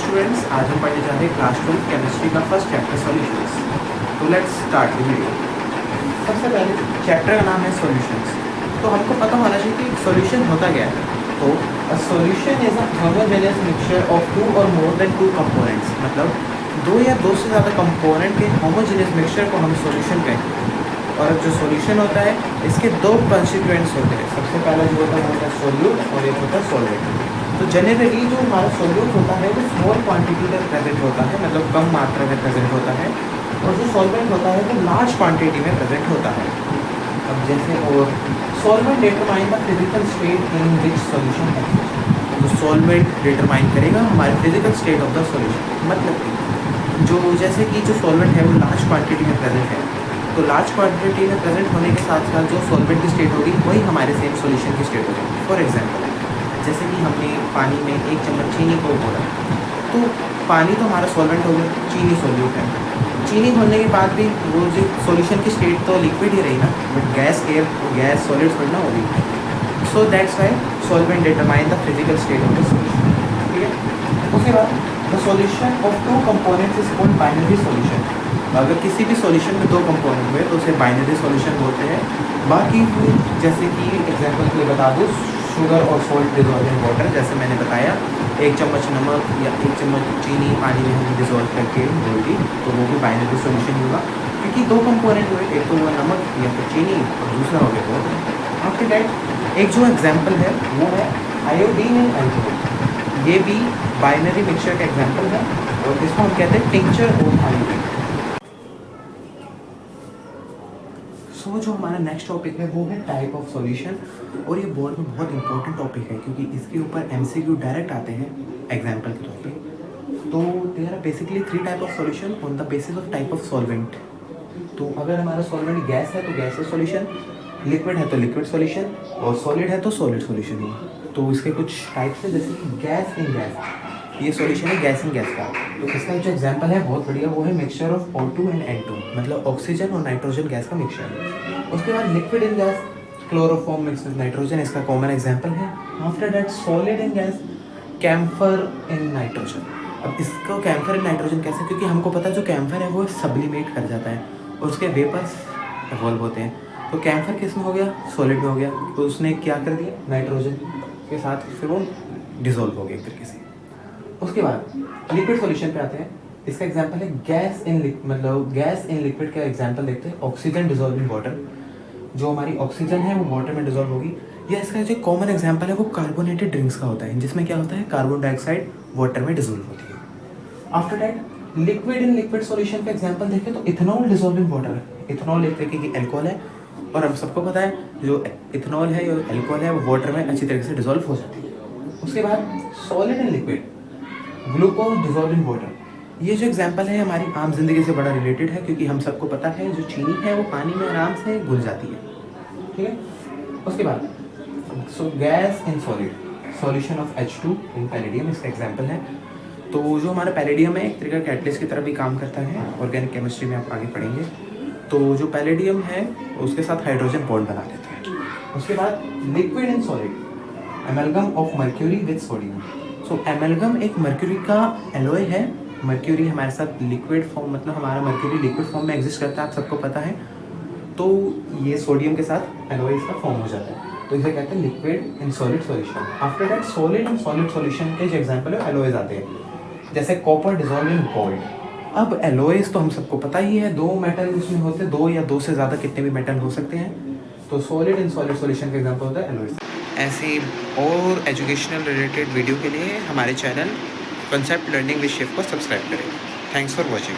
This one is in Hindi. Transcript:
स्टूडेंट्स, आज हम पढ़ने जा रहे हैं क्लास 12 केमिस्ट्री का फर्स्ट चैप्टर सॉल्यूशंस। तो लेट्स स्टार्ट द वीडियो। सबसे पहले चैप्टर का नाम है सॉल्यूशंस। तो हमको पता होना चाहिए कि सॉल्यूशन होता क्या है। तो a solution is a homogeneous mixture of two और मोर देन टू कंपोनेंट्स, मतलब दो या दो से ज़्यादा कंपोनेंट के होमोजेनियस मिक्सचर को हम सॉल्यूशन कहते हैं। और जो सॉल्यूशन होता है इसके दो कंस्टिट्यूएंट्स होते हैं। सबसे पहला जो होता है सोल्यूट और एक होता है सॉलिड। तो जनरली जो हमारा सोल्यूट होता है वो स्मॉल क्वांटिटी में प्रेजेंट होता है, मतलब कम मात्रा में प्रेजेंट होता है, और जो सॉल्वेंट होता है वो लार्ज क्वांटिटी में प्रेजेंट होता है। अब जैसे और solvent determine the physical state in which solution है। तो सॉल्वेंट डिटरमाइन करेगा हमारे physical state of the solution, मतलब कि जो जैसे कि जो सॉल्वेंट है वो लार्ज क्वांटिटी में प्रेजेंट है, तो लार्ज क्वांटिटी में प्रेजेंट होने के साथ साथ जो सॉल्वेंट की स्टेट होगी वही हमारे सेम सॉल्यूशन की स्टेट होगी। फॉर एग्जांपल जैसे कि हमने पानी में 1 चम्मच चीनी को घोला, तो पानी तो हमारा सॉल्वेंट हो गया, चीनी सॉल्यूट है। चीनी घोलने के बाद भी वो जो सॉल्यूशन की स्टेट तो लिक्विड ही रही ना, बट गैस सॉलिड थोड़ी ना होगी। So that's why solvent determine the physical state of the solution. ठीक है, उसके बाद the solution of two components is called binary solution. अगर किसी भी सॉल्यूशन में दो कंपोनेंट हुए तो उसे बाइनरी सॉल्यूशन बोलते हैं। बाकी जैसे कि एग्जांपल के लिए बता दूँ, शुगर और सॉल्ट डिजॉल्व इन वाटर, जैसे मैंने बताया 1 चम्मच नमक या 1 चम्मच चीनी पानी में हम डिजॉल्व करके घोल दी, तो वो भी बाइनरी सॉल्यूशन होगा, क्योंकि दो कंपोनेंट हुए, एक तो हुआ नमक या फिर चीनी और दूसरा हो गया वाटर। आफ्टर दैट एक जो एग्जांपल है वो है आयोडीन एंड अल्कोहल। ये भी बाइनरी मिक्सचर का एग्जांपल है और इसको हम कहते हैं टिंचर ऑफ आयोडीन। सो जो हमारा नेक्स्ट टॉपिक है वो है टाइप ऑफ सॉल्यूशन, और ये बोर्ड में बहुत इंपॉर्टेंट टॉपिक है क्योंकि इसके ऊपर एमसीक्यू डायरेक्ट आते हैं एग्जांपल के तौर पे। तो there are basically 3 type of solution on the basis of type of solvent. तो अगर हमारा सॉल्वेंट गैस है तो गैस सॉल्यूशन, लिक्विड है तो लिक्विड सॉल्यूशन, और सॉलिड है तो सॉलिड सॉल्यूशन हुआ। तो इसके कुछ टाइप्स है, जैसे कि गैस इन गैस, ये सॉल्यूशन है गैस इन गैस का। तो इसका जो एग्जांपल है बहुत बढ़िया, वो है mixture of O2 and N2, मतलब ऑक्सीजन और नाइट्रोजन गैस का मिक्सचर। उसके बाद liquid in gas, chloroform mix with nitrogen, इसका कॉमन एग्जांपल है। After that solid in gas, camphor in nitrogen. अब इसको कैम्फर इन नाइट्रोजन कैसे, क्योंकि हमको पता है जो कैम्फर है वो सब्लिमेट कर जाता है और उसके वेपर्स इवॉल्व होते हैं। तो कैम्फर किस में हो गया, सॉलिड में हो गया, तो उसने क्या कर दिया नाइट्रोजन के साथ, फिर वो डिजोल्व हो गया एक तरीके से। उसके बाद लिक्विड सॉल्यूशन पे आते हैं। इसका एग्जांपल है गैस इन मतलब गैस इन लिक्विड का एग्जांपल देखते हैं, ऑक्सीजन डिजोल्व इन वाटर। जो हमारी ऑक्सीजन है वो वाटर में डिजोल्व होगी। या इसका जो कॉमन एग्जांपल है वो कार्बोनेटेड ड्रिंक्स का होता है, जिसमें क्या होता है कार्बन डाइऑक्साइड वाटर में डिजोल्व होती है। After that liquid in liquid solution का एग्जांपल देखें तो ethanol dissolve in water. Ethanol एक तरीके की एल्कोहल है, और हम सबको पता है जो इथेनॉल है या एल्कोहल है वो वाटर में अच्छी तरीके से डिजोल्व हो जाती है। उसके बाद solid in liquid, glucose dissolve in water. ये जो एग्जांपल है हमारी आम जिंदगी से बड़ा रिलेटेड है, क्योंकि हम सबको पता है जो चीनी है वो पानी में आराम से घुल जाती है। ठीक है, उसके बाद gas in solid, solution of H2 in palladium, इसका एग्जांपल है। तो जो हमारा पैलेडियम है एक तरीका कैटलिस्ट की तरह भी काम करता है, ऑर्गेनिक केमिस्ट्री में आप आगे पढ़ेंगे। तो जो पैलेडियम है उसके साथ हाइड्रोजन बॉन्ड बना देते हैं। उसके बाद liquid in solid, amalgam of mercury with sodium. So amalgam एक मर्क्यूरी का एलॉय है। मर्क्यूरी हमारे साथ लिक्विड फॉर्म, मतलब हमारा मर्क्यूरी लिक्विड फॉर्म में एग्जिस्ट करता है, आप सबको पता है। तो ये सोडियम के साथ एलॉय इसका फॉर्म हो जाता है, तो इसे कहते हैं liquid in solid solution. After that solid in solid solution के जो एग्जांपल है एलॉयज आते हैं, जैसे कॉपर डिजोल्व इन गोल्ड। अब एलॉयज तो हम सबको पता ही है, 2 मेटल उसमें होते हैं, 2 या 2 से ज़्यादा कितने भी मेटल हो सकते हैं। तो सॉलिड इन सॉलिड सॉल्यूशन का एग्जांपल होता है एलॉयज। ऐसे और एजुकेशनल रिलेटेड वीडियो के लिए हमारे channel concept learning with chef को सब्सक्राइब करें। Thanks for watching.